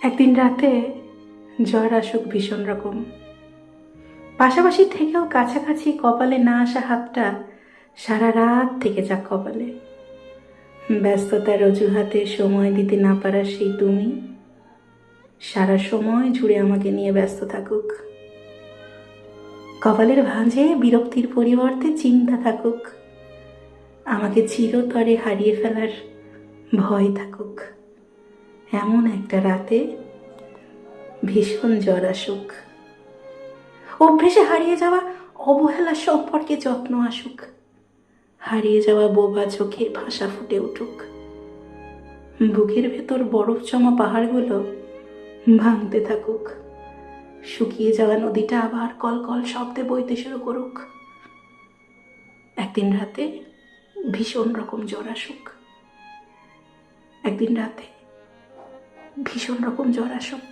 একদিন রাতে জ্বর আসুক ভীষণ রকম, পাশাপাশি থেকেও কাছাকাছি কপালে না আসা হাতটা সারা রাত থেকে যাক কপালে। ব্যস্ততার অজুহাতে সময় দিতে না পারা সেই তুমি সারা সময় জুড়ে আমাকে নিয়ে ব্যস্ত থাকুক। কপালের ভাঁজে বিরক্তির পরিবর্তে চিন্তা থাকুক, আমাকে চিরতরে হারিয়ে ফেলার ভয় থাকুক। এমন একটা রাতে ভীষণ জ্বর আসুক, অভ্যেসে হারিয়ে যাওয়া অবহেলা সম্পর্কে যত্ন আসুক, হারিয়ে যাওয়া বোবা চোখে ভাষা ফুটে উঠুক, বুকের ভেতর বরফ জমা পাহাড়গুলো ভাঙতে থাকুক, শুকিয়ে যাওয়া নদীটা আবার কলকল শব্দে বইতে শুরু করুক। একদিন রাতে ভীষণ রকম জ্বর আসুক, একদিন রাতে ভীষণ রকম জ্বর আসুক।